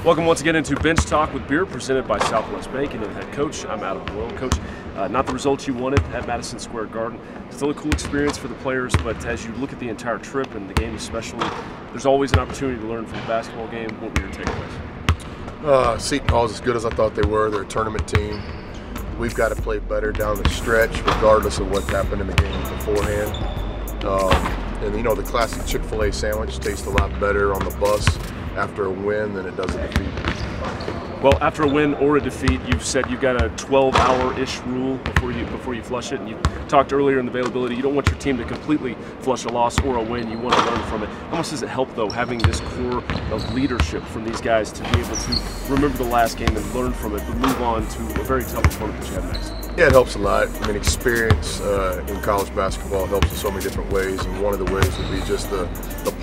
Welcome once again into Bench Talk with Beer, presented by Southwest Bank, and the head coach. I'm Adam Doyle. Coach, not the results you wanted at Madison Square Garden. Still a cool experience for the players, but as you look at the entire trip and the game especially, there's always an opportunity to learn from the basketball game. What were your takeaways? Seton Hall's as good as I thought they were. They're a tournament team. We've got to play better down the stretch, regardless of what happened in the game beforehand. And you know, the classic Chick-fil-A sandwich tastes a lot better on the bus after a win than it does a defeat. Well, after a win or a defeat, you've said you've got a 12-hour-ish rule before you flush it, and you talked earlier in the availability. You don't want your team to completely flush a loss or a win. You want to learn from it. How much does it help, though, having this core of leadership from these guys to be able to remember the last game and learn from it, but move on to a very tough opponent that you have next? Yeah, it helps a lot. I mean, experience in college basketball helps in so many different ways, and one of the ways would be just the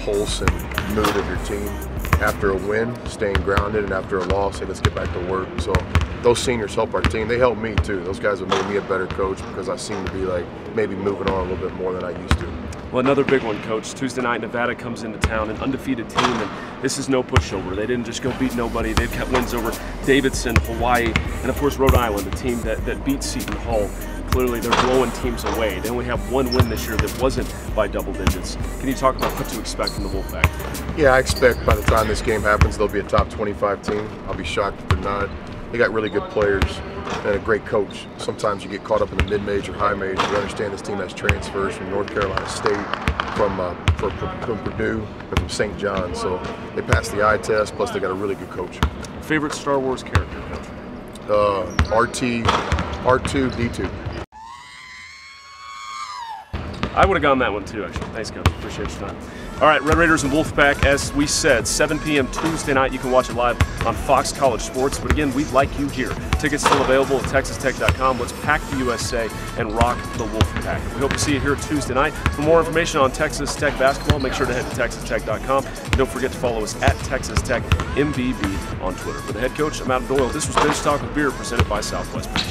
pulse and mood of your team. After a win, staying grounded, and after a loss, hey, let's get back to work. So those seniors help our team. They help me too. Those guys have made me a better coach because I seem to be like maybe moving on a little bit more than I used to. Well, another big one, Coach. Tuesday night, Nevada comes into town, an undefeated team, and this is no pushover. They didn't just go beat nobody. They've got wins over Davidson, Hawaii, and of course Rhode Island, a team that beat Seton Hall. Clearly, they're blowing teams away. They only have one win this year that wasn't by double digits. Can you talk about what to expect from the Wolfpack? Yeah, I expect by the time this game happens, they'll be a top 25 team. I'll be shocked if they're not. They got really good players and a great coach. Sometimes you get caught up in the mid-major, high major. You understand this team has transfers from North Carolina State, from Purdue, and from St. John. So they passed the eye test, plus they got a really good coach. Favorite Star Wars character, Coach? R2-D2. I would have gone that one too, actually. Thanks, Coach. Appreciate your time. All right, Red Raiders and Wolfpack, as we said, 7 p.m. Tuesday night. You can watch it live on Fox College Sports. But again, we'd like you here. Tickets still available at texastech.com. Let's pack the USA and rock the Wolfpack. We hope to see you here Tuesday night. For more information on Texas Tech basketball, make sure to head to texastech.com. And don't forget to follow us at Texas Tech MBB on Twitter. For the head coach, I'm Adam Doyle. This was Bench Talk with Beer, presented by Southwest Bank.